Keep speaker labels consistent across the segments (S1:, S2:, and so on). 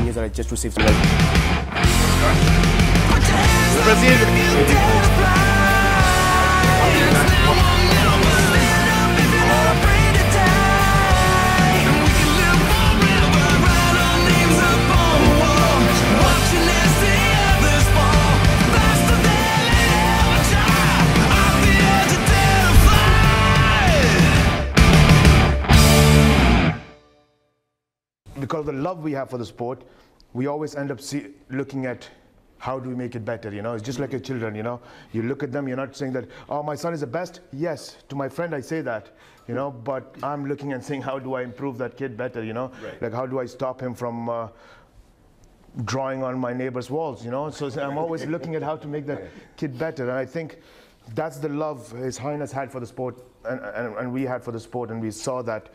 S1: News that I just received. Like, because of the love we have for the sport, we always end up looking at how do we make it better, you know? It's just like your children, you know? You look at them, you're not saying that, oh, my son is the best. Yes, to my friend I say that, you know, but I'm looking and saying, how do I improve that kid better, you know? Right. Like, how do I stop him from drawing on my neighbor's walls, you know? So I'm always looking at how to make that kid better. And I think that's the love His Highness had for the sport, and we had for the sport, and we saw that,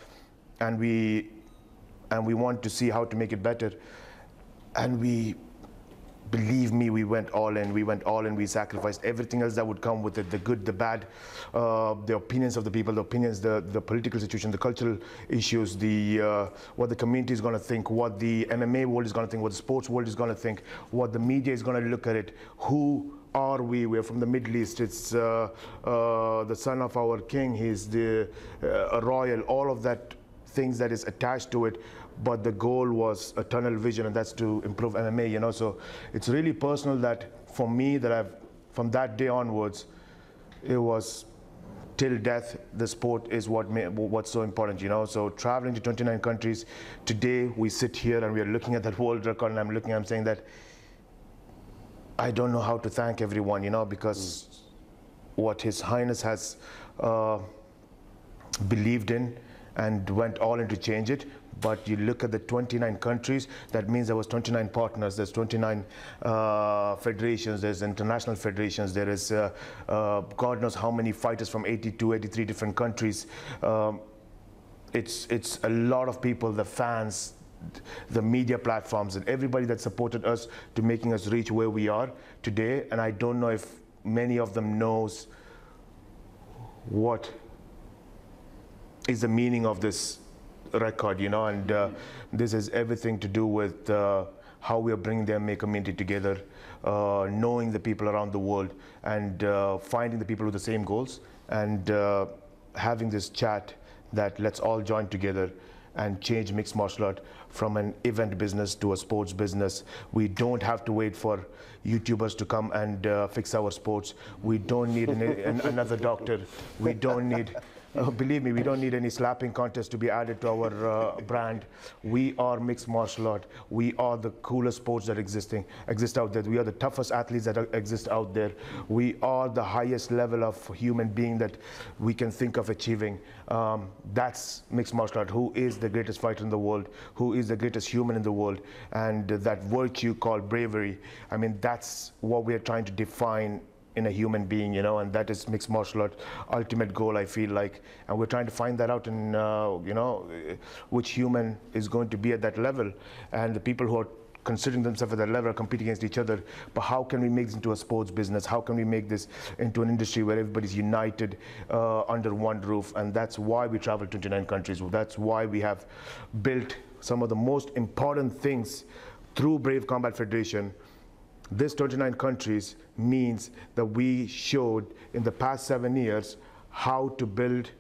S1: and we want to see how to make it better. And believe me, we went all in. We sacrificed everything else that would come with it, the good, the bad, the opinions of the people, the political situation, the cultural issues, what the community is going to think, what the MMA world is going to think, what the sports world is going to think, what the media is going to look at it. Who are we? We're from the Middle East. It's the son of our king. He's a royal. All of that things that is attached to it, but the goal was a tunnel vision, and that's to improve MMA, you know. So it's really personal that for me, from that day onwards, it was till death, the sport is what's so important, you know. So traveling to 29 countries, today we sit here and we are looking at that world record, and I'm saying that I don't know how to thank everyone, you know, because what His Highness has believed in and went all in to change it. But you look at the 29 countries, that means there was 29 partners, there's 29 federations, there's international federations, there is God knows how many fighters from 82, 83 different countries. It's a lot of people, the fans, the media platforms, and everybody that supported us to making us reach where we are today. And I don't know if many of them knows what is the meaning of this record, you know, and this has everything to do with how we are bringing the MMA community together, knowing the people around the world, and finding the people with the same goals, and having this chat that let's all join together and change mixed martial art from an event business to a sports business. We don't have to wait for YouTubers to come and fix our sports. We don't need another doctor. We don't need believe me, we don't need any slapping contest to be added to our brand. We are mixed martial art. We are the coolest sports that exist out there. We are the toughest athletes that exist out there. We are the highest level of human being that we can think of achieving. That's mixed martial art. Who is the greatest fighter in the world? Who is the greatest human in the world? And that virtue called bravery, I mean, that's what we are trying to define in a human being, you know, and that is mixed martial art ultimate goal, I feel like. And we're trying to find that out in, you know, which human is going to be at that level. And the people who are considering themselves at that level are competing against each other. But how can we make this into a sports business? How can we make this into an industry where everybody's united under one roof? And that's why we travel to 29 countries. That's why we have built some of the most important things through Brave Combat Federation. This 29 countries means that we showed in the past 7 years how to build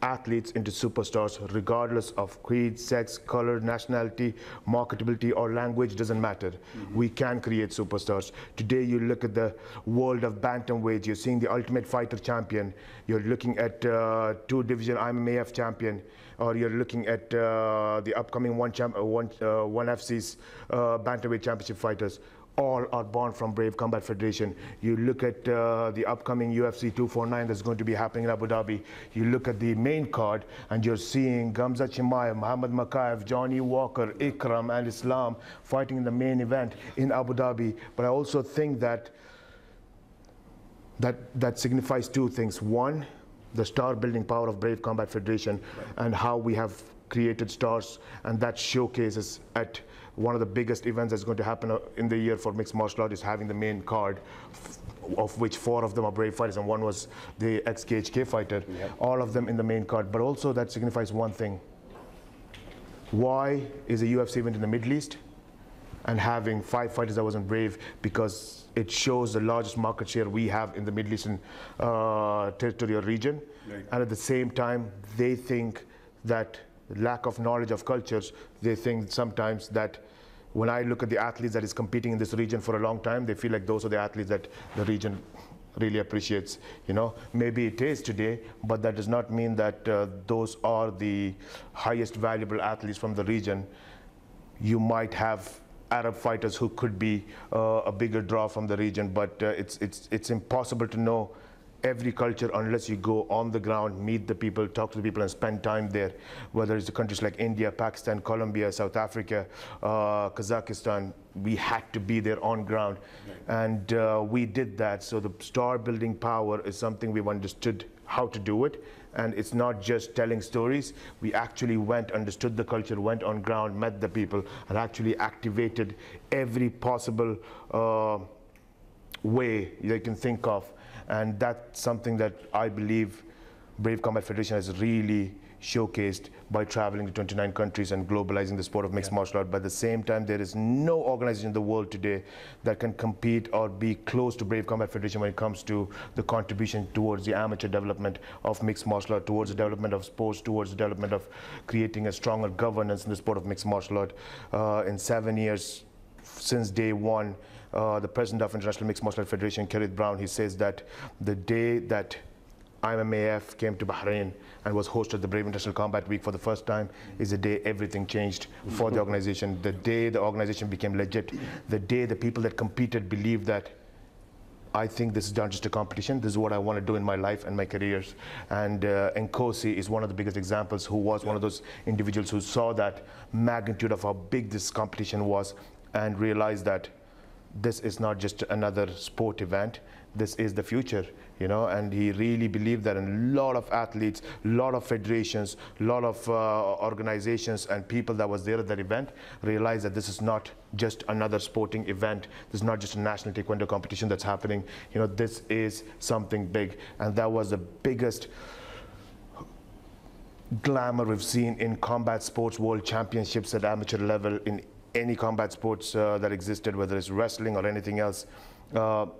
S1: athletes into superstars, regardless of creed, sex, color, nationality, marketability, or language, doesn't matter. We can create superstars. Today you look at the world of bantamweight, you're seeing the Ultimate Fighter champion, you're looking at 2-division IMMAF champion, or you're looking at the upcoming ONE FC's bantamweight championship fighters. All are born from Brave Combat Federation. You look at the upcoming UFC 249 that's going to be happening in Abu Dhabi. You look at the main card and you're seeing Gamza Chimaev, Muhammad Makaev, Johnny Walker, Ikram and Islam fighting in the main event in Abu Dhabi. But I also think that signifies two things. One, the star building power of Brave Combat Federation, and how we have created stars, and that showcases at one of the biggest events that's going to happen in the year for mixed martial art is having the main card, of which 4 of them are Brave fighters and 1 was the ex-KHK fighter. All of them in the main card. But also that signifies one thing. Why is a UFC event in the Middle East and having 5 fighters that wasn't brave? Because it shows the largest market share we have in the Middle Eastern territorial region. Right. And at the same time, they think that lack of knowledge of cultures, they think sometimes that when I look at the athletes that is competing in this region for a long time, they feel like those are the athletes that the region really appreciates. You know, maybe it is today, but that does not mean that those are the highest valuable athletes from the region. You might have Arab fighters who could be a bigger draw from the region, but it's impossible to know every culture unless you go on the ground, meet the people, talk to the people, and spend time there. Whether it's the countries like India, Pakistan, Colombia, South Africa, Kazakhstan, we had to be there on ground. Right. And we did that. So the star building power is something we've understood how to do it. And it's not just telling stories. We actually went, understood the culture, went on ground, met the people, and actually activated every possible way you can think of. And that's something that I believe Brave Combat Federation has really showcased by traveling to 29 countries and globalizing the sport of mixed martial art. But at the same time, there is no organization in the world today that can compete or be close to Brave Combat Federation when it comes to the contribution towards the amateur development of mixed martial art, towards the development of sports, towards the development of creating a stronger governance in the sport of mixed martial art. In 7 years, since day one, the president of International Mixed Martial Art Federation, Kirik Brown, he says that the day that IMMAF came to Bahrain and was hosted the Brave International Combat Week for the first time is the day everything changed for the organization. The day the organization became legit. The day the people that competed believed that I think this is not just a competition, this is what I want to do in my life and my careers. And Nkosi is one of the biggest examples, who was one of those individuals who saw that magnitude of how big this competition was and realized that this is not just another sport event, this is the future, you know. And he really believed that, and a lot of athletes, a lot of federations, a lot of organizations and people that was there at that event realized that this is not just another sporting event, this is not just a national taekwondo competition that's happening, you know, this is something big. And that was the biggest glamour we've seen in combat sports world championships at amateur level in any combat sports that existed, whether it's wrestling or anything else. But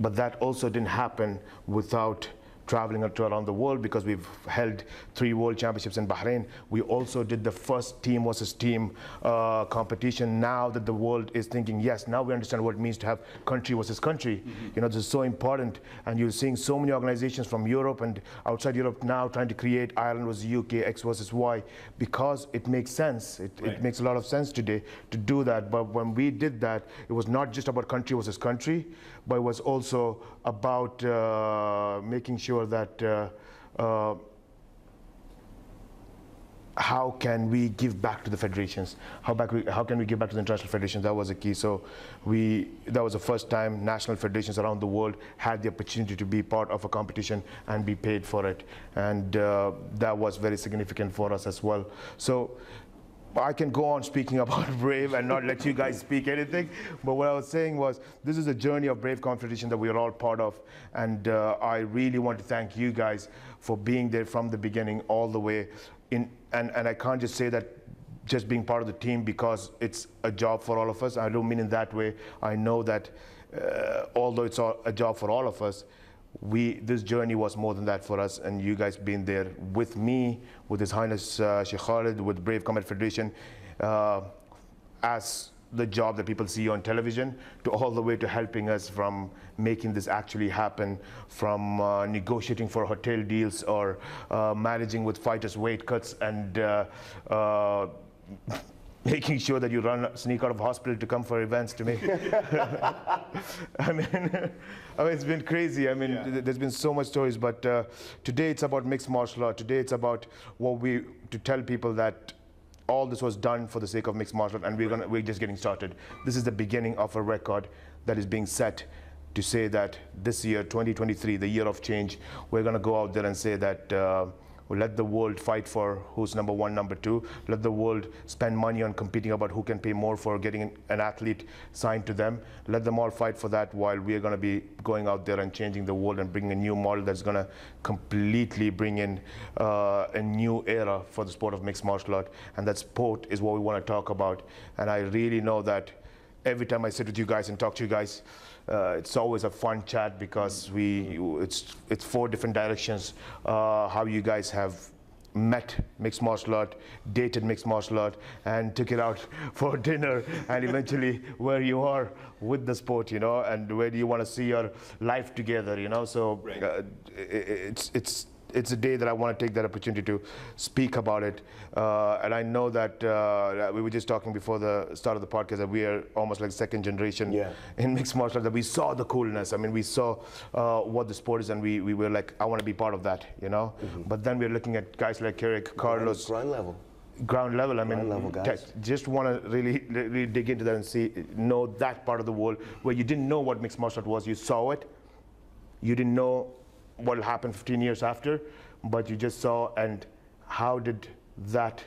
S1: that also didn't happen without traveling around the world, because we've held 3 world championships in Bahrain. We also did the first team versus team competition. Now that the world is thinking, yes, now we understand what it means to have country versus country. You know, this is so important. And you're seeing so many organizations from Europe and outside Europe now trying to create Ireland versus UK, X versus Y, because it makes sense. It makes a lot of sense today to do that. But when we did that, it was not just about country versus country, but it was also about making sure that how can we give back to the federations? How can we give back to the international federations? That was the key. So that was the first time national federations around the world had the opportunity to be part of a competition and be paid for it. And that was very significant for us as well. So I can go on speaking about Brave and not let you guys speak anything, but what I was saying was, this is a journey of Brave Competition that we are all part of, and I really want to thank you guys for being there from the beginning all the way in. And I can't just say that just being part of the team because it's a job for all of us. I don't mean in that way. I know that although it's a job for all of us, this journey was more than that for us, and you guys being there with me, with His Highness Shahid, with Brave Combat Federation, as the job that people see on television, to all the way to helping us from making this actually happen, from negotiating for hotel deals or managing with fighters' weight cuts and making sure that you sneak out of hospital to come for events to make. I mean, it's been crazy. I mean, there's been so much stories, but today it's about mixed martial art. Today it's about to tell people that all this was done for the sake of mixed martial art, and we're just getting started. This is the beginning of a record that is being set to say that this year, 2023, the year of change, we're going to go out there and say that Let the world fight for who's number one, number two. Let the world spend money on competing about who can pay more for getting an athlete signed to them. Let them all fight for that while we are going to be going out there and changing the world and bringing a new model that's going to completely bring in a new era for the sport of mixed martial art. And that sport is what we want to talk about. And I really know that every time I sit with you guys and talk to you guys, it's always a fun chat because it's 4 different directions how you guys have met mixed martial art, dated mixed martial art, and took it out for dinner, and eventually where you are with the sport, you know, and where do you want to see your life together, you know. So it's a day that I want to take that opportunity to speak about it. And I know that we were just talking before the start of the podcast that we are almost like second generation in mixed martial arts, that we saw the coolness. I mean, we saw what the sport is, and we were like, I want to be part of that, you know. But then we're looking at guys like Kirik, Karlos. Ground level. I mean, just want to really dig into that and know that part of the world where you didn't know what mixed martial art was. You saw it. You didn't know what will happen 15 years after, but you just saw. And how did that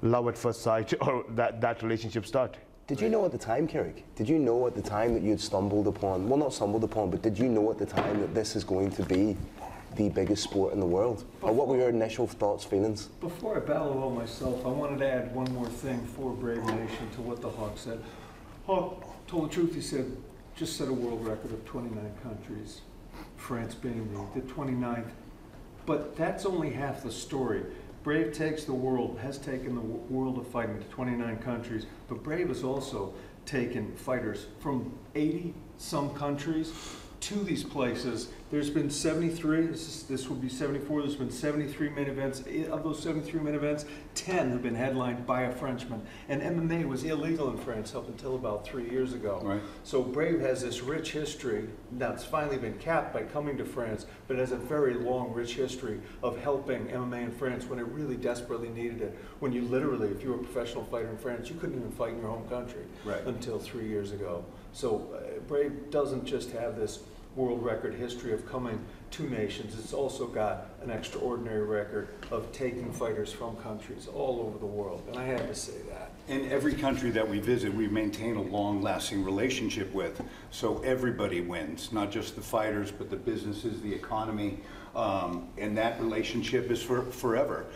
S1: love at first sight or that relationship start?
S2: Did you know at the time, Kirik? Did you know at the time that you'd stumbled upon, well, not stumbled upon, but did you know at the time that this is going to be the biggest sport in the world? Or what were your initial thoughts, feelings?
S3: Before I battle all myself, I wanted to add one more thing for Brave Nation to what the Hawk said. Hawk told the truth. He said, just set a world record of 29 countries. France being the 29th. But that's only half the story. Brave takes the world, has taken the world of fighting to 29 countries, but Brave has also taken fighters from 80 some countries to these places. There's been 73, this will be 74, there's been 73 main events. Of those 73 main events, 10 have been headlined by a Frenchman. And MMA was illegal in France up until about 3 years ago. Right. So Brave has this rich history. Now it's finally been capped by coming to France, but it has a very long, rich history of helping MMA in France when it really desperately needed it. When you literally, if you were a professional fighter in France, you couldn't even fight in your home country until 3 years ago. So Brave doesn't just have this world record history of coming to nations, it's also got an extraordinary record of taking fighters from countries all over the world, and I had to say that.
S4: In every country that we visit, we maintain a long-lasting relationship with, so everybody wins, not just the fighters, but the businesses, the economy, and that relationship is forever.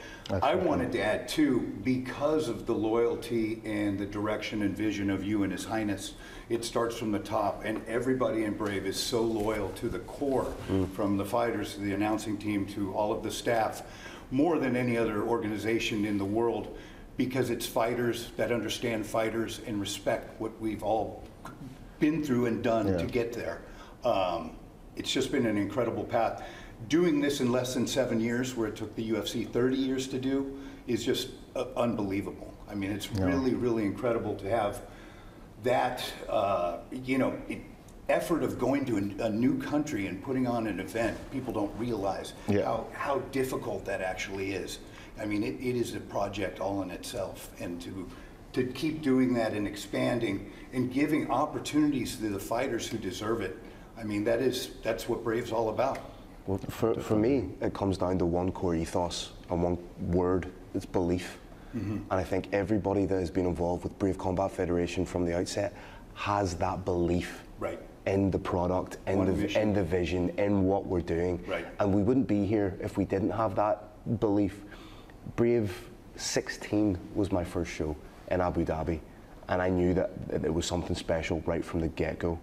S4: I wanted to add too, because of the loyalty and the direction and vision of you and His Highness, it starts from the top, and everybody in Brave is so loyal to the core, from the fighters to the announcing team to all of the staff, more than any other organization in the world, because it's fighters that understand fighters and respect what we've all been through and done to get there. It's just been an incredible path. Doing this in less than 7 years, where it took the UFC 30 years to do, is just unbelievable. I mean, it's really, really incredible to have that, effort of going to a new country and putting on an event. People don't realize how difficult that actually is. I mean, it is a project all in itself, and to keep doing that and expanding and giving opportunities to the fighters who deserve it. I mean, that's what Brave's all about.
S2: Well, for me, it comes down to one core ethos and one word. It's belief. And I think everybody that has been involved with Brave Combat Federation from the outset has that belief in the product, in the vision, in what we're doing. And we wouldn't be here if we didn't have that belief. Brave 16 was my first show in Abu Dhabi, and I knew that it was something special right from the get-go.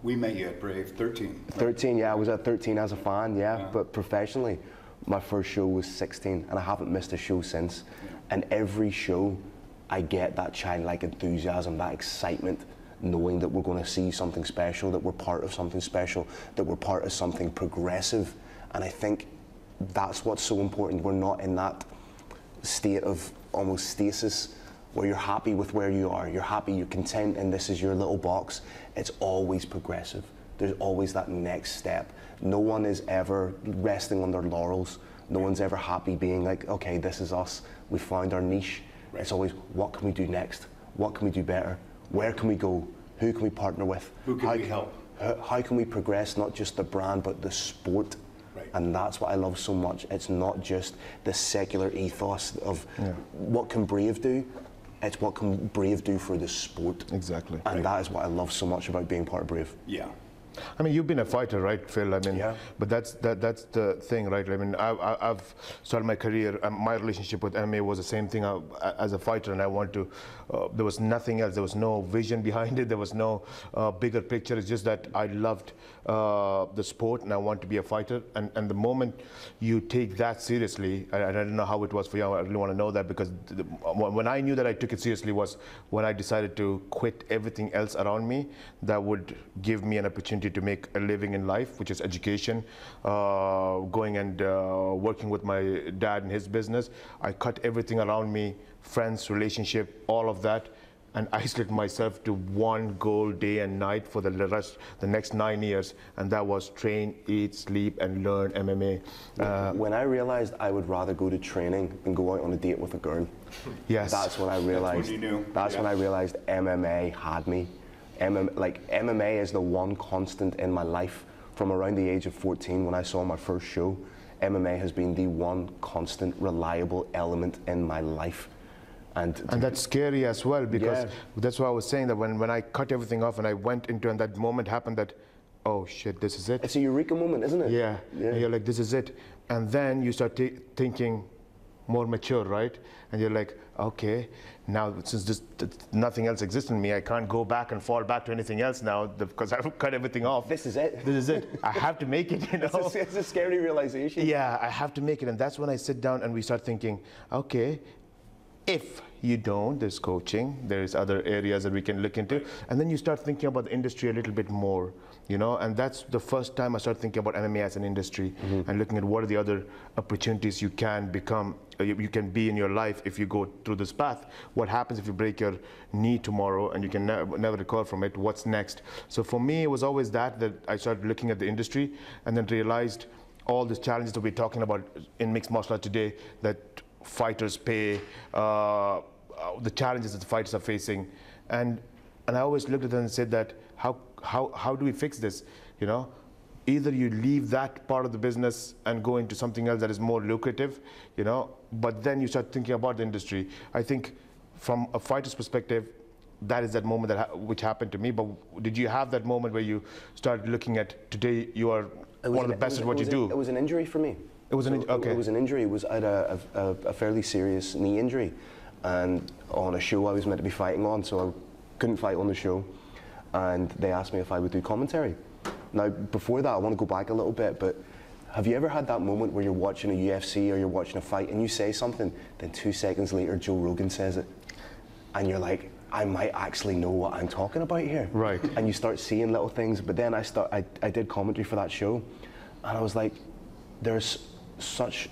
S4: We met you at Brave 13.
S2: 13, yeah, I was at 13 as a fan, but professionally, my first show was 16, and I haven't missed a show since. And every show, I get that childlike enthusiasm, that excitement, knowing that we're going to see something special, that we're part of something special, that we're part of something progressive. And I think that's what's so important. We're not in that state of almost stasis where you're happy with where you are, you're happy, you're content, and this is your little box. It's always progressive. There's always that next step. No one is ever resting on their laurels. No one's ever happy being like, okay, this is us, we found our niche. It's always, what can we do next? What can we do better? Where can we go? Who can we partner with?
S4: Who can we help?
S2: How can we progress not just the brand, but the sport? And that's what I love so much. It's not just the secular ethos of what can Brave do, it's what can Brave do for the sport.
S1: Exactly.
S2: And that is what I love so much about being part of Brave.
S4: Yeah.
S1: I mean, you've been a fighter, right, Phil? I mean,
S2: Yeah.
S1: but that's the thing, right? I mean, I've started my career. My relationship with MMA was the same thing as a fighter, and I want to. There was nothing else. There was no vision behind it. There was no bigger picture. It's just that I loved the sport, and I want to be a fighter. And the moment you take that seriously, I don't know how it was for you. I really want to know that, because when I knew that I took it seriously was when I decided to quit everything else around me that would give me an opportunity to make a living in life, which is education, going and working with my dad in his business. I cut everything around me, friends, relationship, all of that, and isolated myself to one goal day and night for the next 9 years, and that was train, eat, sleep, and learn MMA.
S2: When I realized I would rather go to training than go out on a date with a girl,
S1: Yes.
S2: that's when I realized.
S4: That's when you knew.
S2: That's when I realized MMA had me. MMA is the one constant in my life from around the age of 14 when I saw my first show. MMA has been the one constant, reliable element in my life. And
S1: that's scary as well, because that's why I was saying that when I cut everything off and I went into, and that moment happened that, oh shit, this is it.
S2: it's a eureka moment, isn't it?
S1: Yeah. And you're like, this is it. And then you start thinking more mature, right? And you're like, okay, now since nothing else exists in me, I can't go back and fall back to anything else now because I've cut everything off.
S2: This is it.
S1: This is it. I have to make it, you know?
S2: It's a scary realization.
S1: Yeah, I have to make it. And that's when I sit down and we start thinking, okay, if you don't, there's coaching, there's other areas that we can look into. And then you start thinking about the industry a little bit more, you know, and that's the first time I started thinking about MMA as an industry and looking at what are the other opportunities you can become, you can be in your life if you go through this path. What happens if you break your knee tomorrow and you can never recover from it? What's next? So for me, it was always that I started looking at the industry and then realized all these challenges that we're talking about in mixed martial art today, that fighters pay, the challenges that the fighters are facing, and I always looked at them and said that how do we fix this? You know, either you leave that part of the business and go into something else that is more lucrative, you know, but then you start thinking about the industry. I think from a fighter's perspective, that is that moment which happened to me. But did you have that moment where you started looking at today you are one of the best at what you do?
S2: It was an injury for me.
S1: It was okay.
S2: It was an injury. It was I had a fairly serious knee injury, and on a show I was meant to be fighting on, so I couldn't fight on the show, and they asked me if I would do commentary. Now, before that, I want to go back a little bit, but have you ever had that moment where you're watching a UFC or you're watching a fight and you say something, then 2 seconds later Joe Rogan says it, and you're like, I might actually know what I'm talking about here.
S1: Right.
S2: And you start seeing little things, but then I did commentary for that show, and I was like, there's such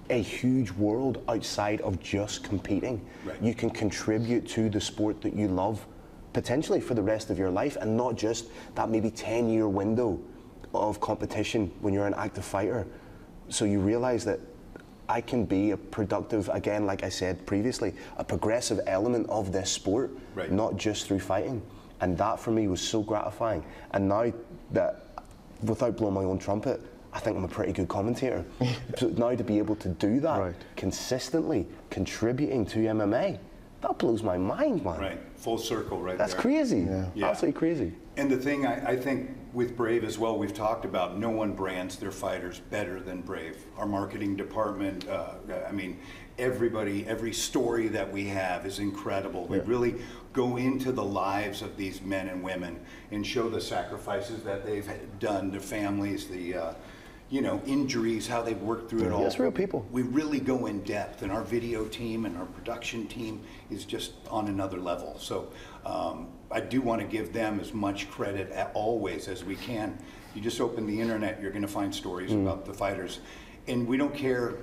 S2: a huge world outside of just competing.
S4: Right.
S2: You can contribute to the sport that you love potentially for the rest of your life, and not just that maybe 10-year window of competition when you're an active fighter. So you realize that I can be a productive, again, like I said previously, a progressive element of this sport,
S4: right,
S2: not just through fighting. And that for me was so gratifying. And now that, without blowing my own trumpet, I think I'm a pretty good commentator. So now to be able to do that consistently, contributing to MMA, that blows my mind, man.
S4: Right, full circle right
S2: That's
S4: there.
S2: crazy,
S4: Yeah.
S2: absolutely crazy.
S4: And the thing I think with Brave as well, we've talked about, no one brands their fighters better than Brave. Our marketing department, I mean, everybody, every story that we have is incredible. We really go into the lives of these men and women and show the sacrifices that they've done, their families, the you know, injuries, how they've worked through it all.
S2: Yes, real people.
S4: We really go in depth, and our video team and our production team is just on another level. So I do want to give them as much credit always as we can. You just open the internet, you're going to find stories about the fighters, and we don't care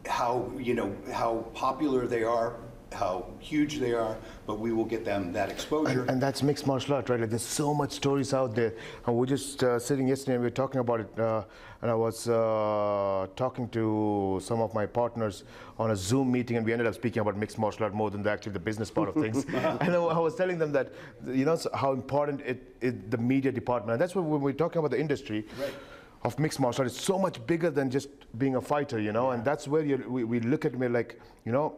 S4: how, you know, how popular they are, how huge they are, but we will get them that exposure.
S1: And that's mixed martial art, right? Like there's so much stories out there. And we're just sitting yesterday and we were talking about it, and I was talking to some of my partners on a Zoom meeting, and we ended up speaking about mixed martial art more than actually the business part of things. And I was telling them that, you know, how important the media department, and that's what when we're talking about the industry, of mixed martial arts is so much bigger than just being a fighter, you know, and that's where we look at me like, you know,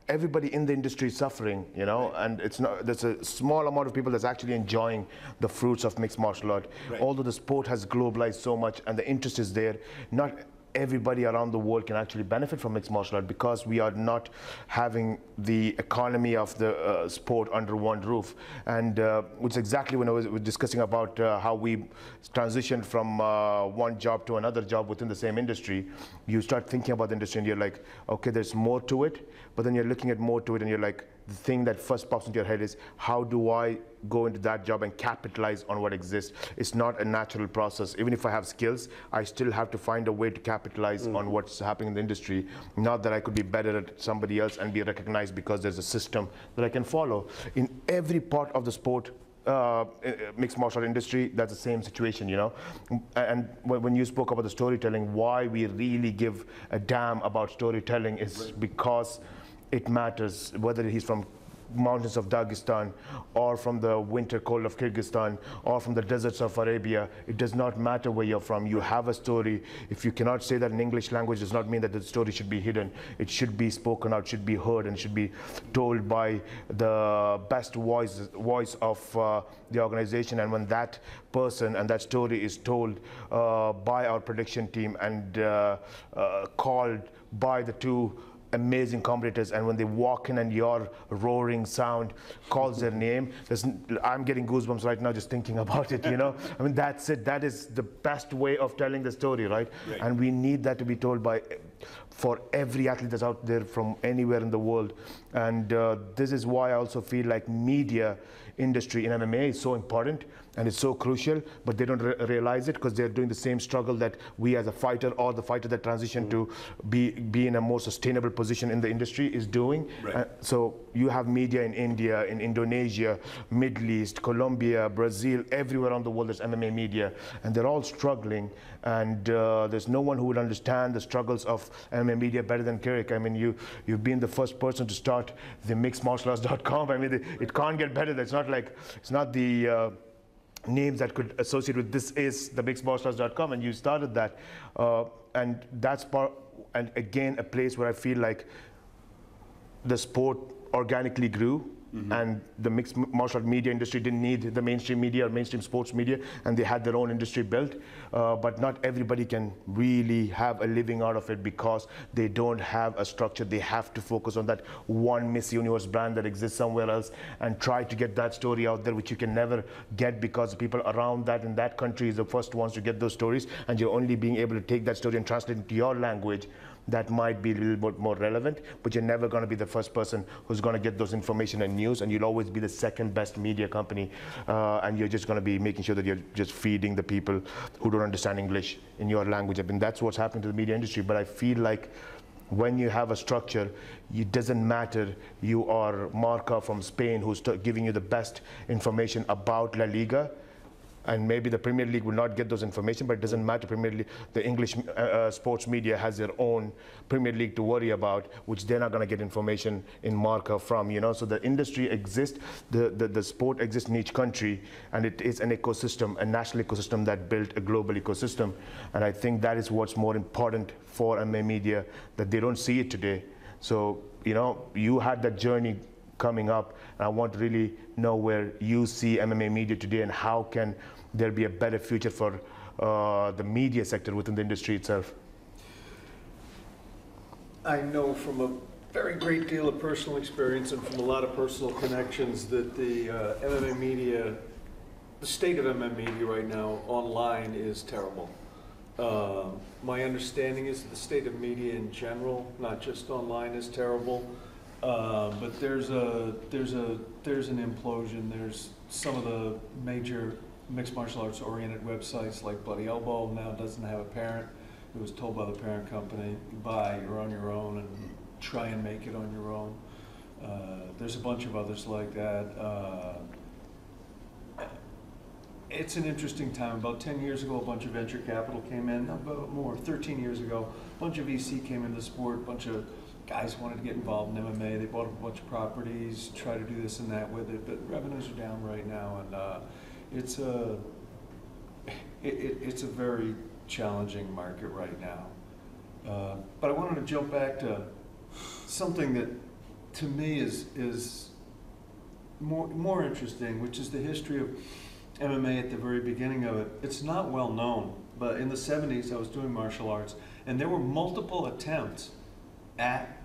S1: everybody in the industry is suffering, you know, and it's not, there's a small amount of people that's actually enjoying the fruits of mixed martial art. Although the sport has globalized so much and the interest is there, not everybody around the world can actually benefit from mixed martial art because we are not having the economy of the sport under one roof. And which is exactly when I was discussing about how we transitioned from one job to another job within the same industry. You start thinking about the industry and you're like, okay, there's more to it, but then you're looking at more to it and you're like, the thing that first pops into your head is, how do I go into that job and capitalize on what exists? It's not a natural process. Even if I have skills, I still have to find a way to capitalize on what's happening in the industry. Not that I could be better at somebody else and be recognized because there's a system that I can follow. In every part of the sport, mixed martial art industry, that's the same situation, you know. And when you spoke about the storytelling, why we really give a damn about storytelling is because it matters, whether he's from mountains of Dagestan or from the winter cold of Kyrgyzstan or from the deserts of Arabia. It does not matter where you're from. You have a story. If you cannot say that in English language, does not mean that the story should be hidden. It should be spoken out, should be heard, and should be told by the best voice of the organization. And when that person and that story is told by our production team and called by the two amazing competitors, and when they walk in and your roaring sound calls their name, I'm getting goosebumps right now just thinking about it, you know. I mean, that's it. That is the best way of telling the story, right? And we need that to be told for every athlete that's out there from anywhere in the world. And this is why I also feel like media industry in MMA is so important and it's so crucial, but they don't realize it because they're doing the same struggle that we as a fighter or the fighter that transitioned to be in a more sustainable position in the industry is doing. So you have media in India, in Indonesia, Middle East, Colombia, Brazil, everywhere around the world there's MMA media, and they're all struggling, and there's no one who would understand the struggles of MMA media better than Kirik. I mean, you've been the first person to start the mixedmartialarts.com. I mean, it can't get better. It's not like, it's not the names that could associate with this is the mixedmartialarts.com, and you started that, and that's part, and again a place where I feel like the sport organically grew. And the mixed martial art media industry didn't need the mainstream media or mainstream sports media, and they had their own industry built. But not everybody can really have a living out of it because they don't have a structure. They have to focus on that one Miss Universe brand that exists somewhere else and try to get that story out there, which you can never get because the people around that in that country is the first ones to get those stories, and you're only being able to take that story and translate it into your language. That might be a little bit more relevant, but you're never going to be the first person who's going to get those information and news, and you'll always be the second best media company, and you're just going to be making sure that you're just feeding the people who don't understand English in your language. I mean, that's what's happening to the media industry, but I feel like when you have a structure, it doesn't matter you are Marca from Spain who's giving you the best information about La Liga, and maybe the Premier League will not get those information, but it doesn't matter. Premier League, the English sports media has their own Premier League to worry about, which they're not going to get information in Marca from, you know. So the industry exists, the sport exists in each country, and it is an ecosystem, a national ecosystem that built a global ecosystem. And I think that is what's more important for MMA media, that they don't see it today. So, you know, you had that journey coming up, and I want to really know where you see MMA media today and how can there be a better future for the media sector within the industry itself.
S3: I know from a very great deal of personal experience and from a lot of personal connections that the MMA media, the state of MMA media right now online is terrible. My understanding is that the state of media in general, not just online, is terrible. But there's an implosion. There's some of the major mixed martial arts oriented websites like Bloody Elbow now doesn't have a parent. It was told by the parent company, buy, you're on your own and try and make it on your own. There's a bunch of others like that. It's an interesting time. About 10 years ago, a bunch of venture capital came in, about more, 13 years ago, a bunch of VC came into the sport, a bunch of guys wanted to get involved in MMA. They bought a bunch of properties, try to do this and that with it, but revenues are down right now, and it's a very challenging market right now. But I wanted to jump back to something that to me is more interesting, which is the history of MMA at the very beginning of it. It's not well known, but in the 70s I was doing martial arts, and there were multiple attempts at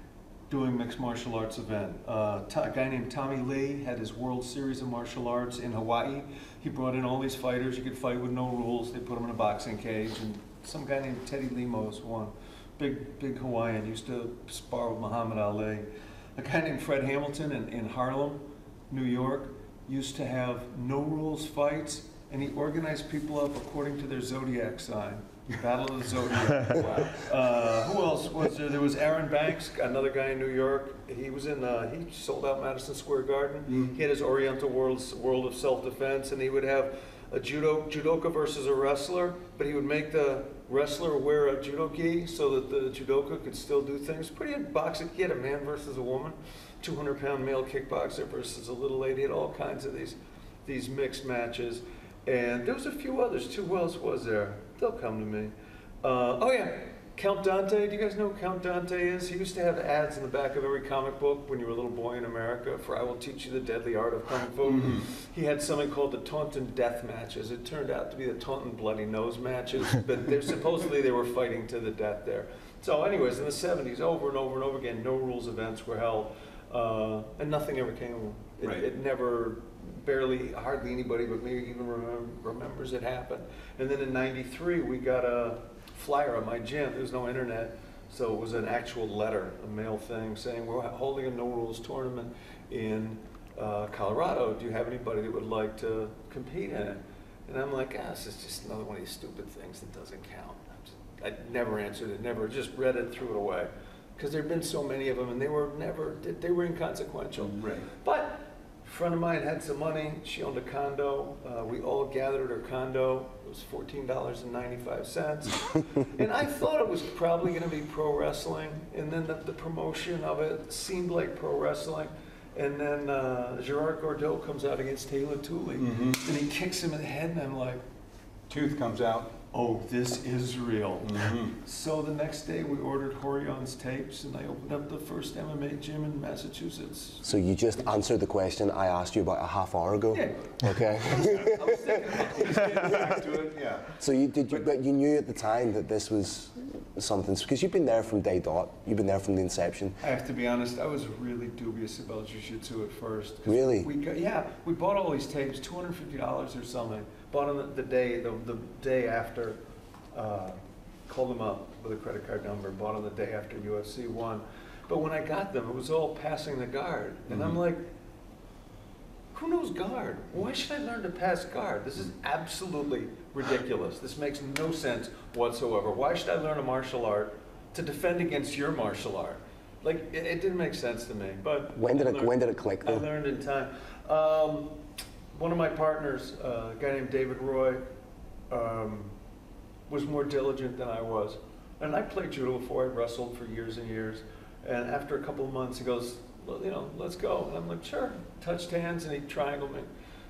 S3: doing mixed martial arts event. A guy named Tommy Lee had his World Series of Martial Arts in Hawaii. He brought in all these fighters. You could fight with no rules. They put them in a boxing cage, and some guy named Teddy Lemos won. Big Hawaiian, used to spar with Muhammad Ali. A guy named Fred Hamilton in Harlem, New York, used to have no rules fights, and he organized people up according to their zodiac sign. Battle of the Zodiac. Wow. Who else was there? There was Aaron Banks, another guy in New York. He was in. He sold out Madison Square Garden. He had his Oriental World of Self-Defense, and he would have a judoka versus a wrestler, but he would make the wrestler wear a judo gi so that the judoka could still do things. Pretty boxing. He had a man versus a woman, 200-pound male kickboxer versus a little lady. He had all kinds of these mixed matches. And there was a few others too. Who else was there? They'll come to me. Oh yeah, Count Dante. Do you guys know who Count Dante is? He used to have ads in the back of every comic book when you were a little boy in America for "I will teach you the deadly art of kung fu." He had something called the Taunton Death Matches. It turned out to be the Taunton Bloody Nose Matches, but supposedly they were fighting to the death there. So anyways, in the 70s, over and over and over again, no rules events were held, and nothing ever came of them. It never... hardly anybody but me even remembers it happened. And then in '93, we got a flyer at my gym. There was no internet, so it was an actual letter, a mail thing, saying we're holding a no rules tournament in Colorado. Do you have anybody that would like to compete in it? And I'm like, this is just another one of these stupid things that doesn't count. I never answered it, never, just read it, threw it away. Because there had been so many of them, and they were inconsequential. Right. But a friend of mine had some money. She owned a condo. We all gathered at her condo. It was $14.95. And I thought it was probably going to be pro wrestling. And then the promotion of it seemed like pro wrestling. And then Gerard Gordeau comes out against Taylor Tooley. And he kicks him in the head, and I'm like,
S4: tooth comes out.
S3: Oh, this is real. So the next day we ordered Horion's tapes, and I opened up the first MMA gym in Massachusetts.
S2: So you just answered the question I asked you about a half hour ago?
S3: Yeah.
S2: Okay.
S3: I was thinking about getting back to it, yeah.
S2: So but you knew at the time that this was something, because you've been there from day dot, you've been there from the inception.
S3: I have to be honest, I was really dubious about jiu-jitsu at first.
S2: Really?
S3: We bought all these tapes, $250 or something. Bought them the day after, called them up with a credit card number, bought them the day after UFC won. But when I got them, it was all passing the guard. And I'm like, who knows guard? Why should I learn to pass guard? This is absolutely ridiculous. This makes no sense whatsoever. Why should I learn a martial art to defend against your martial art? Like, it didn't make sense to me. But
S2: when did it click though?
S3: I learned in time. One of my partners, a guy named David Roy, was more diligent than I was. And I played judo before. I wrestled for years and years. And after a couple of months, he goes, well, let's go. And I'm like, sure. Touched hands, and he triangled me.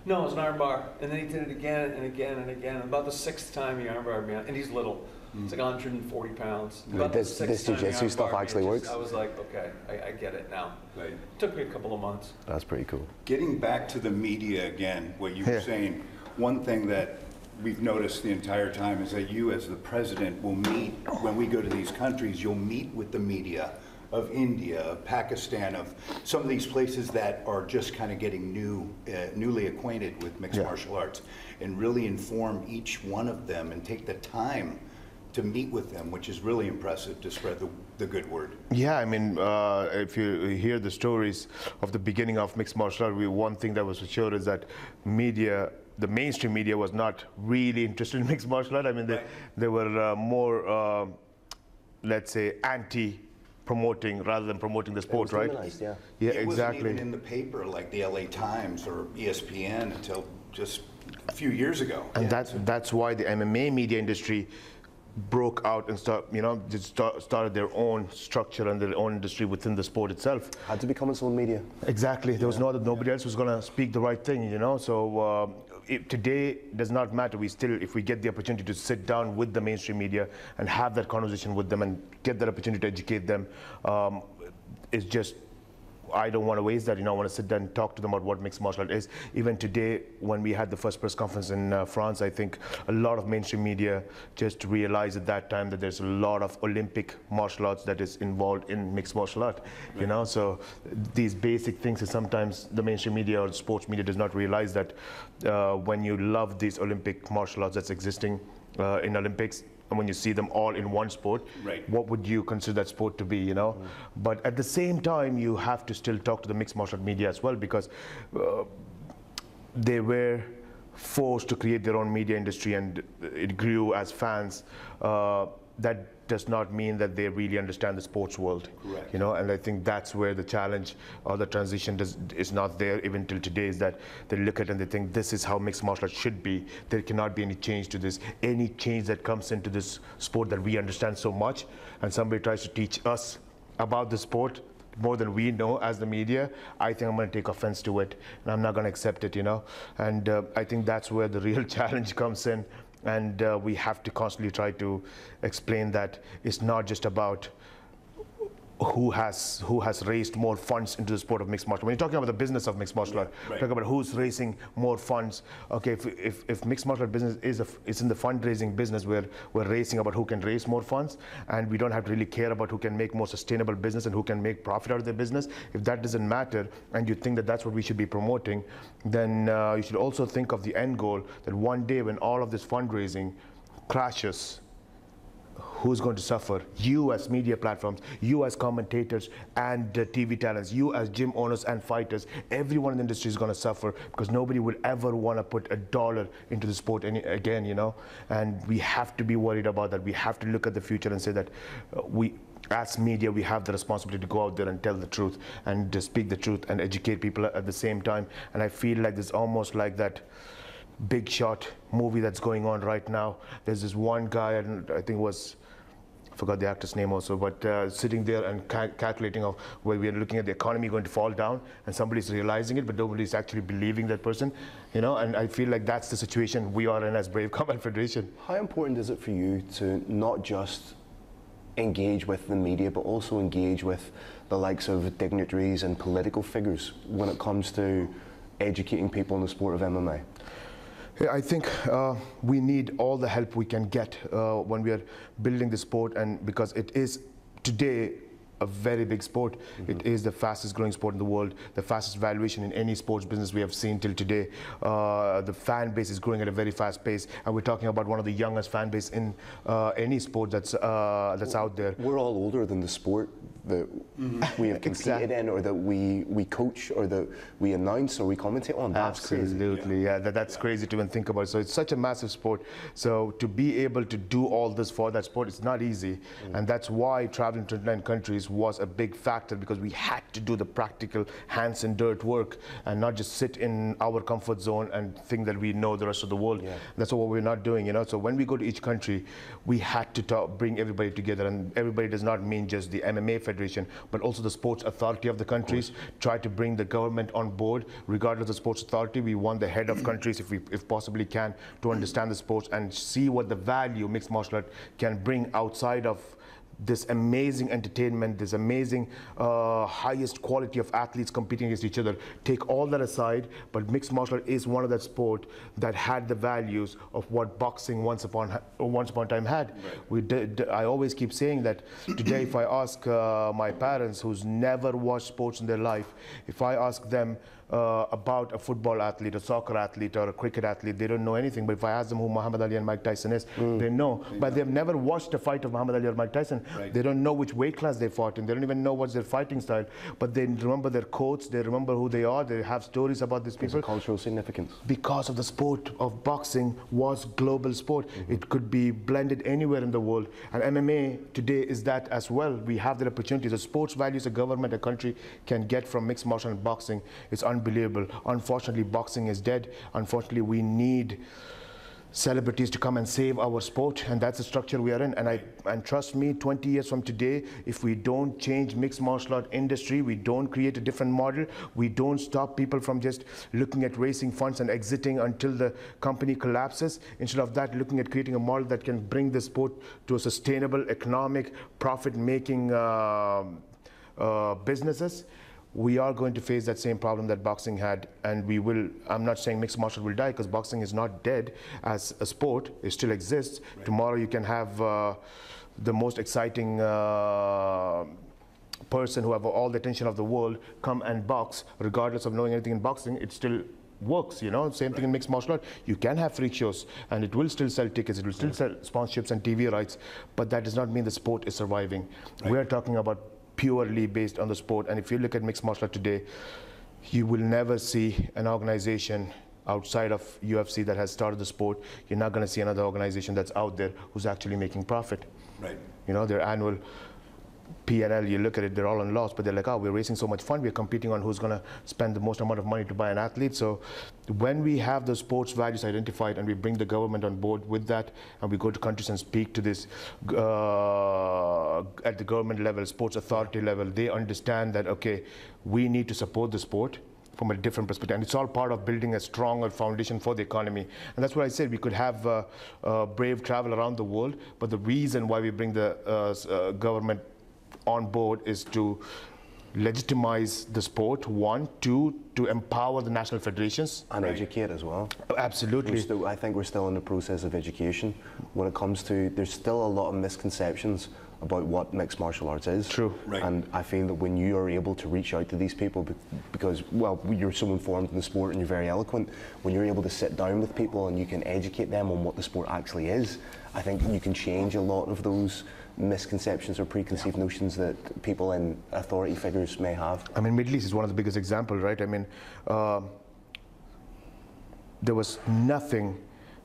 S3: No, it was an arm bar. And then he did it again and again and again. And about the 6th time, he arm barred me. And he's little. It's like 140 pounds.
S2: This jiu-jitsu stuff actually works?
S3: I was like, okay, I get it now.
S4: Right.
S3: It took me a couple of months.
S2: That's pretty cool.
S4: Getting back to the media again, what you were saying, one thing that we've noticed the entire time is that you as the president will meet, when we go to these countries, you'll meet with the media of India, of Pakistan, of some of these places that are just kind of getting newly acquainted with mixed martial arts, and really inform each one of them and take the time to meet with them, which is really impressive to spread the good word. Yeah,
S1: I mean, if you hear the stories of the beginning of mixed martial art, one thing that was for sure is that media, the mainstream media, was not really interested in mixed martial art. I mean, they were more, let's say, anti-promoting rather than promoting the sport, right?
S2: Yeah,
S4: it wasn't even in the paper like the LA Times or ESPN until just a few years ago.
S1: And that's why the MMA media industry broke out and started their own structure and their own industry within the sport itself.
S2: Had to become its own media.
S1: Exactly. There was nobody else was going to speak the right thing, So today does not matter. We still, if we get the opportunity to sit down with the mainstream media and have that conversation with them and get that opportunity to educate them, it's just, I don't want to waste that. I want to sit down and talk to them about what mixed martial art is. Even today, when we had the first press conference in France, I think a lot of mainstream media just realized at that time that there's a lot of Olympic martial arts that is involved in mixed martial art. So these basic things is sometimes the mainstream media or sports media does not realize that when you love these Olympic martial arts that's existing in Olympics, and when you see them all in one sport, what would you consider that sport to be, But at the same time, you have to still talk to the mixed martial art media as well, because they were forced to create their own media industry, and it grew as fans. That does not mean that they really understand the sports world.
S4: Correct.
S1: And I think that's where the challenge or the transition is not there even till today, is that they look at it and they think this is how mixed martial arts should be. There cannot be any change to this. Any change that comes into this sport that we understand so much, and somebody tries to teach us about the sport more than we know as the media, I think I'm going to take offense to it, and I'm not going to accept it, And I think that's where the real challenge comes in. And we have to constantly try to explain that it's not just about who has raised more funds into the sport of mixed martial art. When you're talking about the business of mixed martial art, talk about who's raising more funds. Okay, if mixed martial art business is in the fundraising business, where we're racing about who can raise more funds, and we don't have to really care about who can make more sustainable business and who can make profit out of their business. If that doesn't matter, and you think that that's what we should be promoting, then you should also think of the end goal, that one day when all of this fundraising crashes, who's going to suffer? You as media platforms, you as commentators and TV talents, you as gym owners and fighters. Everyone in the industry is going to suffer, because nobody would ever want to put $1 into the sport again, And we have to be worried about that. We have to look at the future and say that as media, we have the responsibility to go out there and tell the truth and to speak the truth and educate people at the same time. And I feel like there's almost like that Big Shot movie that's going on right now. There's this one guy, and I think I forgot the actor's name also, but sitting there and calculating of where we are looking at the economy going to fall down, and somebody's realizing it, but nobody's actually believing that person, and I feel like that's the situation we are in as Brave Combat Federation.
S2: How important is it for you to not just engage with the media, but also engage with the likes of dignitaries and political figures when it comes to educating people in the sport of MMA?
S1: Yeah, I think we need all the help we can get when we are building the sport, and because it is today a very big sport. It is the fastest growing sport in the world, the fastest valuation in any sports business we have seen till today. The fan base is growing at a very fast pace, and we're talking about one of the youngest fan base in any sport that's out there.
S2: We're all older than the sport that we have competed in, or that we coach, or that we announce, or we commentate on. That's
S1: Absolutely,
S2: crazy.
S1: yeah. That's crazy to even think about. So it's such a massive sport. So to be able to do all this for that sport, it's not easy, and that's why traveling to 29 countries was a big factor, because we had to do the practical hands and dirt work and not just sit in our comfort zone and think that we know the rest of the world. That's what we're not doing, So when we go to each country, we had to bring everybody together, and everybody does not mean just the MMA Federation, but also the sports authority of the countries. Try to bring the government on board, regardless of the sports authority. We want the head of countries, if possibly can, to understand the sports and see what the value mixed martial art can bring outside of this amazing entertainment, this amazing highest quality of athletes competing against each other. Take all that aside, but mixed martial art is one of that sport that had the values of what boxing once upon a time had. I always keep saying that today, if I ask my parents who's never watched sports in their life, if I ask them about a football athlete, a soccer athlete, or a cricket athlete, they don't know anything. But if I ask them who Muhammad Ali and Mike Tyson is, they know. But they've never watched a fight of Muhammad Ali or Mike Tyson. They don't know which weight class they fought in. They don't even know what's their fighting style. But they remember their quotes, they remember who they are, they have stories about these people.
S2: Cultural significance.
S1: Because of the sport of boxing was global sport. It could be blended anywhere in the world. And MMA today is that as well. We have the opportunity. The sports values a government, a country can get from mixed martial and boxing, it's unbelievable. Unfortunately, boxing is dead. Unfortunately, we need celebrities to come and save our sport, and that's the structure we are in. And trust me, 20 years from today, if we don't change mixed martial art industry, we don't create a different model, we don't stop people from just looking at raising funds and exiting until the company collapses. Instead of that, looking at creating a model that can bring the sport to a sustainable, economic, profit-making businesses, we are going to face that same problem that boxing had, and we will. I'm not saying mixed martial will die, because boxing is not dead as a sport. It still exists. Right. Tomorrow you can have the most exciting person who have all the attention of the world come and box, regardless of knowing anything in boxing. It still works, you know. Same thing in mixed martial art. You can have freak shows, and it will still sell tickets. It will still sell sponsorships and TV rights, but that does not mean the sport is surviving. Right. We are talking about purely based on the sport. And if you look at mixed martial art today, you will never see an organization outside of UFC that has started the sport. You're not going to see another organization that's out there who's actually making profit.
S4: Right.
S1: You know, their annual P&L, you look at it, they're all on loss, but they're like, oh, we're raising so much fund, we're competing on who's going to spend the most amount of money to buy an athlete. So when we have the sports values identified and we bring the government on board with that, and we go to countries and speak to this at the government level, sports authority level, they understand that, okay, we need to support the sport from a different perspective. And it's all part of building a stronger foundation for the economy. And that's what I said, we could have brave travel around the world, but the reason why we bring the government on board is to legitimize the sport, one, two, to empower the national federations.
S2: And educate as well.
S1: Absolutely.
S2: I think we're still in the process of education when it comes to, there's still a lot of misconceptions about what mixed martial arts is.
S1: True.
S2: Right. And I feel that when you are able to reach out to these people, because, well, you're so informed in the sport and you're very eloquent, when you're able to sit down with people and you can educate them on what the sport actually is, I think you can change a lot of those misconceptions or preconceived notions that people in authority figures may have.
S1: I mean, Middle East is one of the biggest examples, right? I mean, there was nothing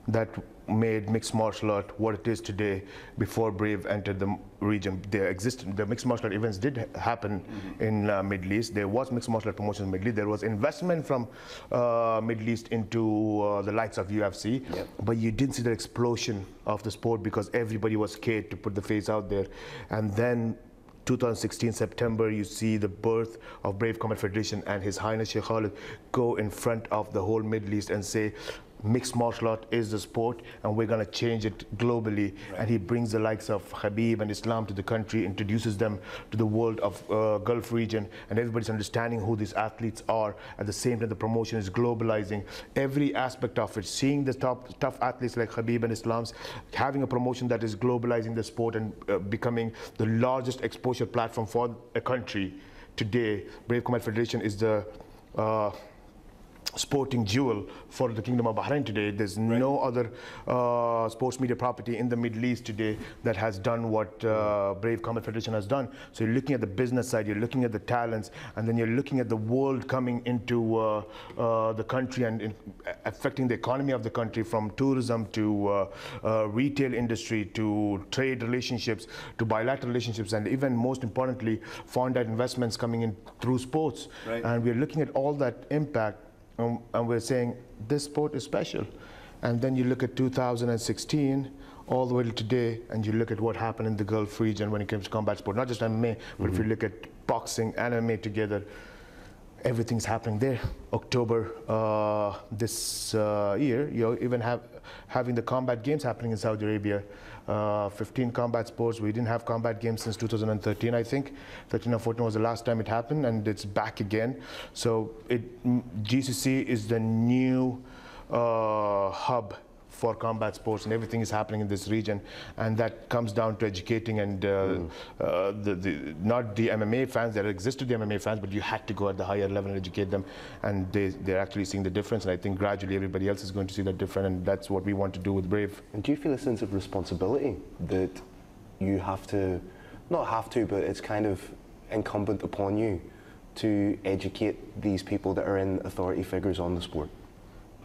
S1: that made mixed martial art what it is today before Brave entered the region. The mixed martial art events did happen in Middle East. There was mixed martial art promotion in Middle East. There was investment from Middle East into the likes of UFC. Yep. But you didn't see the explosion of the sport because everybody was scared to put the face out there. And then 2016 September, you see the birth of Brave Combat Federation, and His Highness Sheikh Khalid go in front of the whole Middle East and say, mixed martial art is the sport and we're going to change it globally. Right. And he brings the likes of Khabib and Islam to the country, introduces them to the world of Gulf region, and everybody's understanding who these athletes are. At the same time, the promotion is globalizing every aspect of it, seeing the tough athletes like Khabib and Islam's, having a promotion that is globalizing the sport and becoming the largest exposure platform for a country. Today, Brave Combat Federation is the sporting jewel for the Kingdom of Bahrain today. There's no other sports media property in the Middle East today that has done what Brave Combat Federation has done. So you're looking at the business side, you're looking at the talents, and then you're looking at the world coming into the country and affecting the economy of the country, from tourism to retail industry to trade relationships to bilateral relationships, and even most importantly, foreign direct investments coming in through sports. Right. And we're looking at all that impact. And we're saying this sport is special. And then you look at 2016 all the way to today, and you look at what happened in the Gulf region when it comes to combat sport, not just MMA, but if you look at boxing and MMA together, everything's happening there. October this year, you're even having the combat games happening in Saudi Arabia. 15 combat sports. We didn't have combat games since 2013, I think. 13 or 14 was the last time it happened, and it's back again. So GCC is the new hub for combat sports, and everything is happening in this region, and that comes down to educating and not the MMA fans. There existed the MMA fans, but you had to go at the higher level and educate them, and they're actually seeing the difference, and I think gradually everybody else is going to see that difference, and that's what we want to do with Brave.
S2: And do you feel a sense of responsibility that you have to, not have to, but it's kind of incumbent upon you to educate these people that are in authority figures on the sport?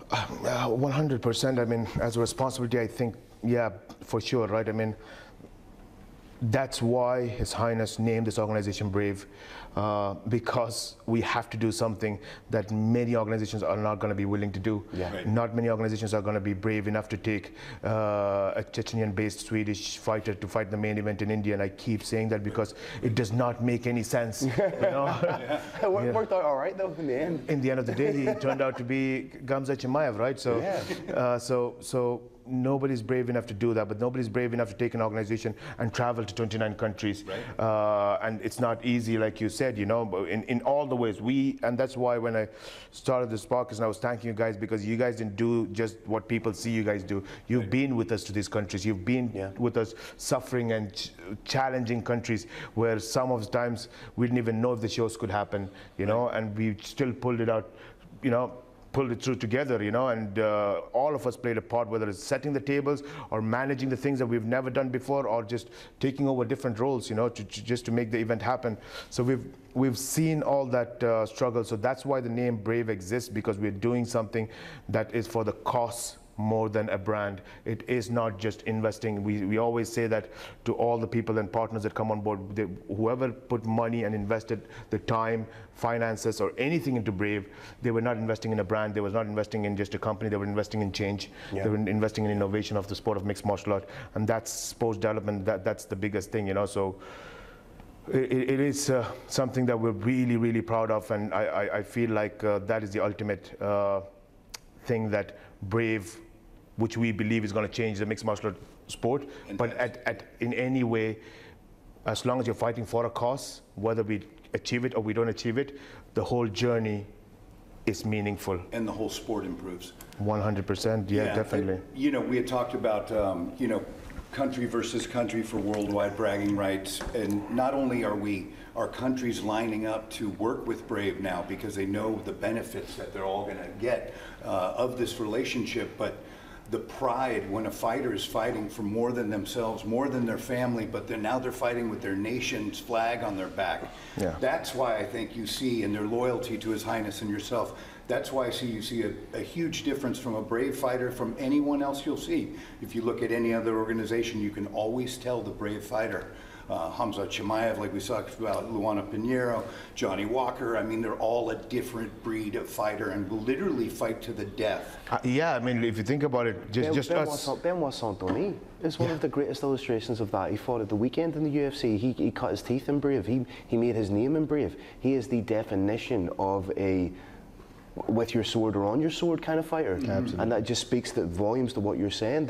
S2: 100%. I mean, as a responsibility, I think, yeah, for sure, right? I mean,
S1: that's why His Highness named this organization Brave, because we have to do something that many organizations are not going to be willing to do.
S2: Yeah.
S4: Right.
S1: Not many organizations are going to be brave enough to take a Chechenian-based Swedish fighter to fight the main event in India, and I keep saying that because it does not make any sense. You know?
S2: It worked out all right though in the end.
S1: In the end of the day, he turned out to be Gamza Chimaev, right? So,
S2: Yeah.
S1: so nobody's brave enough to do that, but nobody's brave enough to take an organization and travel to 29 countries.
S4: Right.
S1: And it's not easy, like you said, you know, but in all the ways. And that's why when I started this podcast, and I was thanking you guys, because you guys didn't do just what people see you guys do. You've been with us to these countries. You've been with us suffering and challenging countries where some of the times we didn't even know if the shows could happen, you know, and we still pulled it out, you know, pulled it through together, you know, and all of us played a part, whether it's setting the tables or managing the things that we've never done before, or just taking over different roles, you know, just to make the event happen. So we've seen all that struggle. So that's why the name Brave exists, because we're doing something that is for the cause more than a brand. It is not just investing. We always say that to all the people and partners that come on board, whoever put money and invested the time, finances, or anything into Brave, they were not investing in a brand. They were not investing in just a company. They were investing in change. They were investing in innovation of the sport of mixed martial art, and that's sports development. That's the biggest thing, you know. So it is something that we're really, really proud of, and I feel like that is the ultimate thing that Brave, which we believe is going to change the mixed martial art sport, but in any way, as long as you're fighting for a cause, whether we achieve it or we don't achieve it, the whole journey is meaningful.
S4: And the whole sport improves.
S1: 100%, yeah, definitely.
S4: You know, we had talked about, you know, country versus country for worldwide bragging rights, and not only are countries lining up to work with Brave now because they know the benefits that they're all going to get of this relationship, but the pride when a fighter is fighting for more than themselves, more than their family, but now they're fighting with their nation's flag on their back.
S1: Yeah.
S4: That's why I think you see, and their loyalty to His Highness and yourself, that's why you see a huge difference from a Brave fighter from anyone else you'll see. If you look at any other organization, you can always tell the Brave fighter. Hamza Chimaev, like we talked about, Luana Pinheiro, Johnny Walker, I mean, they're all a different breed of fighter and will literally fight to the death.
S1: Yeah, I mean, if you think about it, just us.
S2: Benoit Saint-Denis is one of the greatest illustrations of that. He fought at the weekend in the UFC. He cut his teeth in Brave. He made his name in Brave. He is the definition of a with your sword or on your sword kind of fighter.
S1: Absolutely.
S2: And that just speaks the volumes to what you're saying.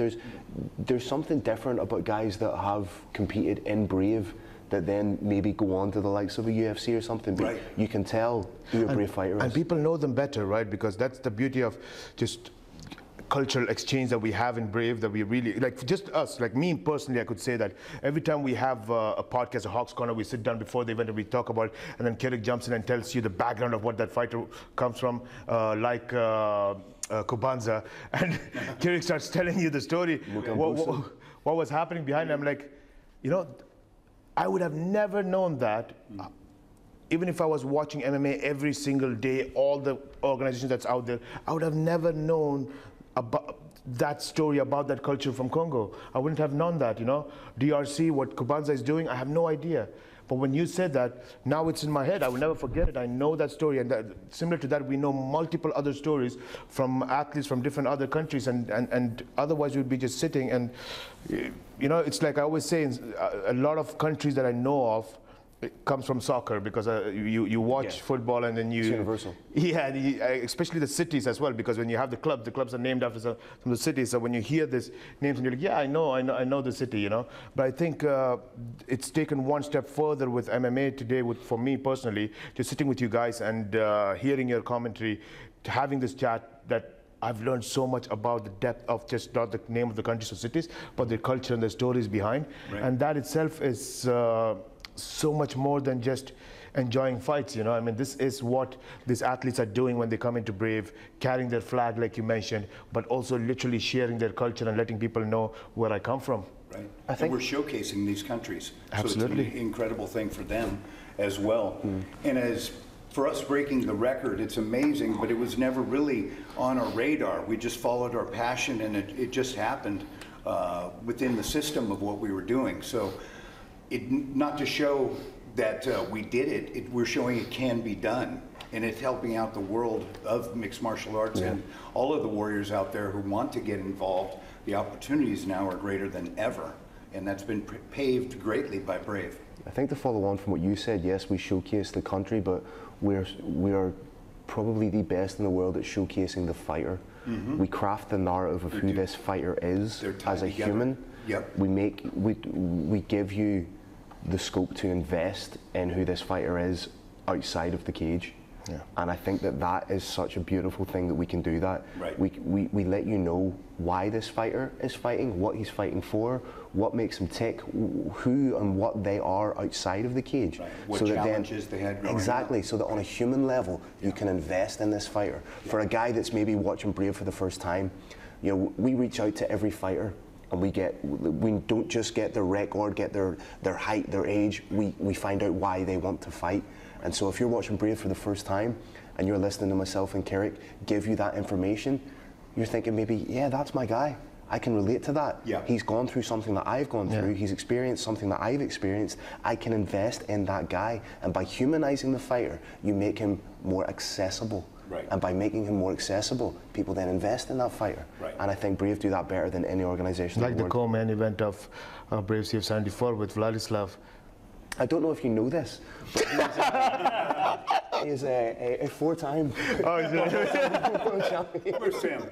S2: There's something different about guys that have competed in Brave that then maybe go on to the likes of a UFC or something, but you can tell who a Brave fighter is.
S1: And people know them better, right? Because that's the beauty of just cultural exchange that we have in Brave, that we really, like just us, like me personally, I could say that every time we have a podcast, a Hawks Corner, we sit down before the event and we talk about it, and then Kirik jumps in and tells you the background of what that fighter comes from, like Kubanza, and Kirik starts telling you the story, what was happening behind him. I'm like, you know, I would have never known that. Even if I was watching MMA every single day, all the organizations that's out there, I would have never known about that story, about that culture from Congo. I wouldn't have known that, you know. DRC, what Kubanza is doing, I have no idea. But when you said that, now it's in my head. I will never forget it. I know that story. And that, similar to that, we know multiple other stories from athletes from different other countries. And otherwise, we'd be just sitting. And, you know, it's like I always say, a lot of countries that I know of, it comes from soccer, because you watch football and then
S2: it's universal.
S1: Yeah, especially the cities as well, because when you have the clubs are named after some of the cities. So when you hear these names, and you're like, yeah, I know the city, you know. But I think it's taken one step further with MMA today. For me personally, just sitting with you guys and hearing your commentary, having this chat, that I've learned so much about the depth of just not the name of the countries or cities, but the culture and the stories behind, and that itself is so much more than just enjoying fights, you know. I mean, this is what these athletes are doing when they come into Brave, carrying their flag like you mentioned, but also literally sharing their culture and letting people know where I come from.
S4: Right. I think we're showcasing these countries.
S1: Absolutely.
S4: So it's an incredible thing for them as well. And as for us breaking the record, it's amazing, but it was never really on our radar. We just followed our passion, and it just happened within the system of what we were doing. So not to show that we did it, we're showing it can be done. And it's helping out the world of mixed martial arts and all of the warriors out there who want to get involved. The opportunities now are greater than ever, and that's been paved greatly by Brave.
S2: I think to follow on from what you said, yes, we showcase the country, but we are probably the best in the world at showcasing the fighter. We craft the narrative of who this fighter is as a human.
S4: Yep.
S2: We give you the scope to invest in who this fighter is outside of the cage. Yeah. And I think that is such a beautiful thing that we can do that.
S4: Right.
S2: We let you know why this fighter is fighting, what he's fighting for, what makes him tick, who and what they are outside of the cage.
S4: Right. What
S2: so
S4: challenges they had growing
S2: exactly,
S4: up.
S2: so that on a human level, you can invest in this fighter. For a guy that's maybe watching Brave for the first time, you know, we reach out to every fighter, and we don't just get their record, get their height, their age, we find out why they want to fight. And so if you're watching Brave for the first time and you're listening to myself and Kirik give you that information, you're thinking maybe, yeah, that's my guy. I can relate to that.
S4: Yeah.
S2: He's gone through something that I've gone through. He's experienced something that I've experienced. I can invest in that guy. And by humanizing the fighter, you make him more accessible.
S4: Right.
S2: And by making him more accessible, people then invest in that fighter.
S4: Right.
S2: And I think Brave do that better than any organization.
S1: Like the co-main event of Brave CF74 with Vladislav.
S2: I don't know if you know this, but he's a four-time world champion.
S4: Where's Sam?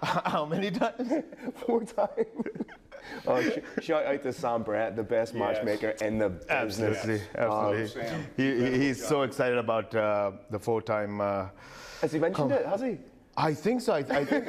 S1: How many times?
S2: 4 times. Oh, shout out to Sam Brett, the best matchmaker in the business.
S1: Absolutely.
S4: Sam.
S1: He's so excited about the 4-time.
S2: Has he mentioned it? Has he?
S1: I think so. I think.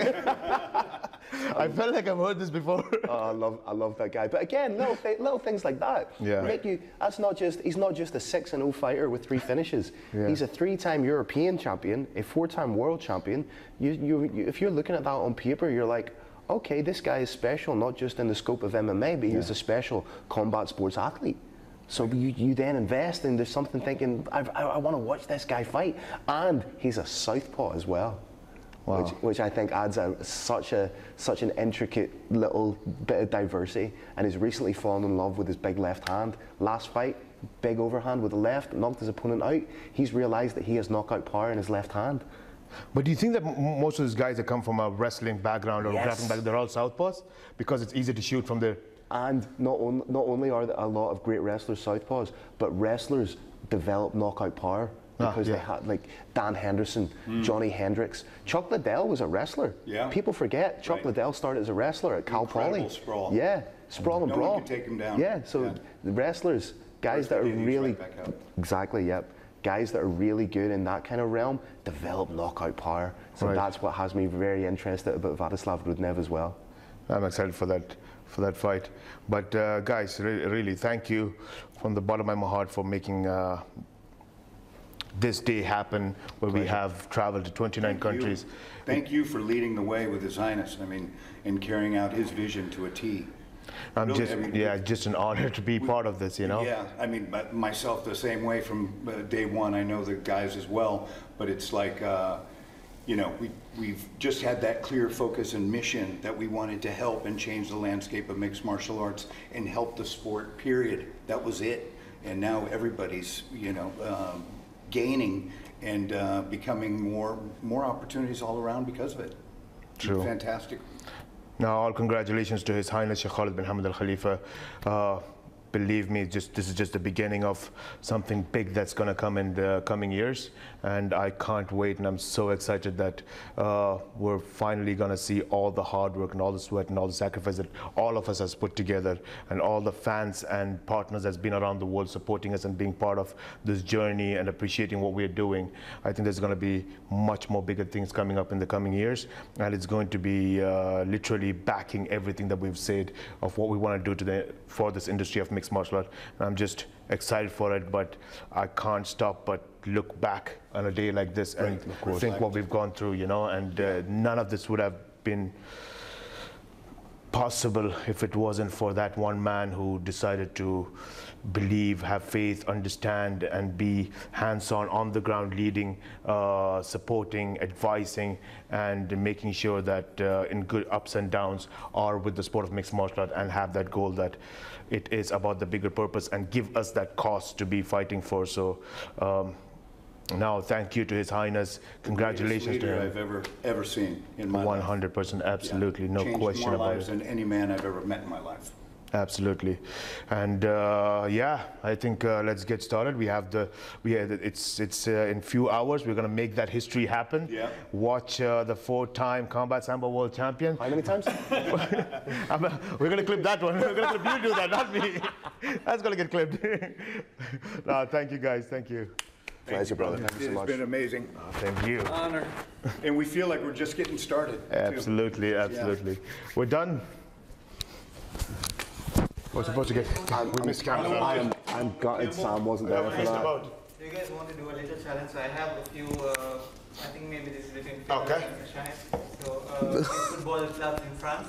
S1: I felt like I've heard this before.
S2: Oh, I love that guy. But again, little things like that make you. He's not just a 6-0 fighter with 3 finishes.
S1: Yeah.
S2: He's a 3-time European champion, a 4-time world champion. If you're looking at that on paper, you're like, okay, this guy is special, not just in the scope of MMA, but he's a special combat sports athlete. So you then invest, and there's something thinking, I want to watch this guy fight, and he's a southpaw as well. Wow. Which I think adds such an intricate little bit of diversity, and he's recently fallen in love with his big left hand. Last fight, big overhand with the left, knocked his opponent out. He's realised that he has knockout power in his left hand.
S1: But do you think that most of these guys that come from a wrestling background or grappling background, they're all southpaws? Because it's easy to shoot from there. And
S2: not only are there a lot of great wrestlers southpaws, but wrestlers develop knockout power. Because they had like Dan Henderson, Johnny Hendricks. Chuck Liddell was a wrestler.
S4: Yeah.
S2: People forget Chuck Liddell started as a wrestler at Cal Poly.
S4: Sprawl.
S2: Yeah, sprawl and brawl.
S4: No one could take him down.
S2: Yeah, so the wrestlers, guys that are really guys that are really good in that kind of realm, develop knockout power. So that's what has me very interested about Vladislav Rudnev as well.
S1: I'm excited for that fight. But guys, really thank you from the bottom of my heart for making this day happen, where we have traveled to 29 countries.
S4: Thank you for leading the way with His Highness. I mean, and carrying out his vision to a T.
S1: Just an honor to be part of this, you know.
S4: Yeah, I mean, myself the same way from day one. I know the guys as well, but it's like, you know, we've just had that clear focus and mission that we wanted to help and change the landscape of mixed martial arts and help the sport. Period. That was it. And now everybody's, you know, gaining and becoming more opportunities all around because of it.
S1: True.
S4: Fantastic.
S1: Now, all congratulations to His Highness Sheikh Khalid bin Hamad Al Khalifa. Believe me, this is just the beginning of something big that's going to come in the coming years, and I can't wait, and I'm so excited that we're finally going to see all the hard work and all the sweat and all the sacrifice that all of us has put together, and all the fans and partners that's been around the world supporting us and being part of this journey and appreciating what we're doing. I think there's going to be much more bigger things coming up in the coming years, and it's going to be literally backing everything that we've said of what we want to do for this industry of mixed martial art. And I'm just excited for it, but I can't stop but look back on a day like this and think what we've gone through, you know, and none of this would have been possible if it wasn't for that one man who decided to believe, have faith, understand, and be hands-on, on the ground, leading, supporting, advising, and making sure that in good ups and downs are with the sport of mixed martial art, and have that goal that it is about the bigger purpose and give us that cause to be fighting for. So now, thank you to His Highness. Congratulations to
S4: leader
S1: him.
S4: I've ever seen in my life.
S1: 100%, absolutely,
S4: Yeah.
S1: no
S4: Changed
S1: question
S4: more
S1: about
S4: lives
S1: it.
S4: than any man I've ever met in my life.
S1: Absolutely, and yeah, I think let's get started. It's in few hours. We're gonna make that history happen.
S4: Yeah.
S1: Watch the 4-time combat sambo world champion.
S2: How many times?
S1: We're gonna clip that one. We're gonna clip you do that, not me. That's gonna get clipped. No, thank you guys. Thank you.
S2: Pleasure, brother. Thank you so
S4: It's
S2: much.
S4: been amazing.
S1: Thank you.
S3: Honor.
S4: And we feel like we're just getting started. too.
S1: Absolutely, absolutely. We're done. We're supposed to get. We missed camera.
S2: I'm gutted Sam wasn't there for that.
S5: Do you guys want to do a little challenge? So I have a few, I think maybe this is between Phill
S1: Okay.
S5: and Shahid. So, football clubs in France,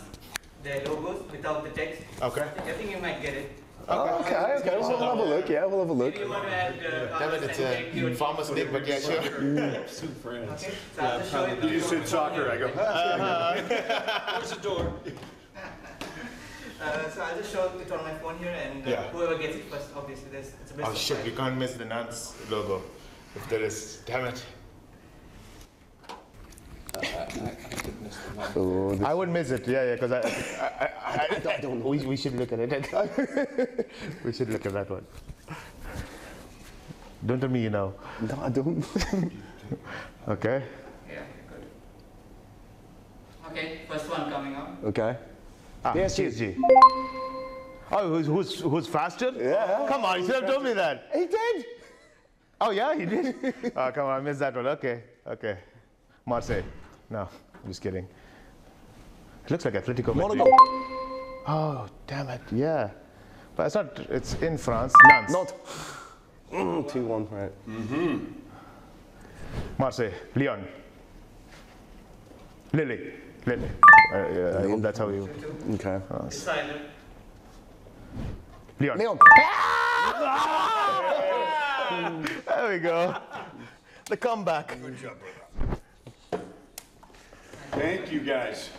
S5: their logos without the text.
S1: Okay.
S5: I think you might get it.
S2: Okay. We'll have a look. Yeah, we'll have a look.
S5: Maybe you want to add
S1: Damn it, it's a farmer's league, but yeah, sure.
S5: Okay, so I'll just show you.
S4: You said soccer, I go,
S3: Where's the door?
S5: So I'll just show it on my phone here, and
S1: Yeah.
S5: whoever gets it first, obviously, it's a best
S1: Oh
S5: of
S1: shit,
S5: five.
S1: we can't miss the Nance logo. If there is, damn it.
S2: Oh,
S1: I would miss it, yeah, because I don't know. We should look at it. We should look at that one. Don't tell me you know.
S2: no, I don't.
S5: Yeah,
S1: Okay.
S5: good. Okay, first one coming up.
S2: Okay.
S1: PSG. Oh, who's faster?
S2: Yeah.
S1: Come on, you should have told me that.
S2: He did.
S1: Oh yeah, he did. Oh come on, I missed that one. Okay. Marseille. No, I'm just kidding. It looks like Atletico Madrid.
S2: Monaco.
S1: Oh damn it, yeah. But it's not. It's in France. Nantes.
S2: Not. 2-1, right.
S1: Marseille. Lyon. Lille. I hope that's how you.
S2: Okay.
S5: Decided.
S1: Lyon.
S2: Leon.
S1: There we go. The comeback.
S4: thank you guys.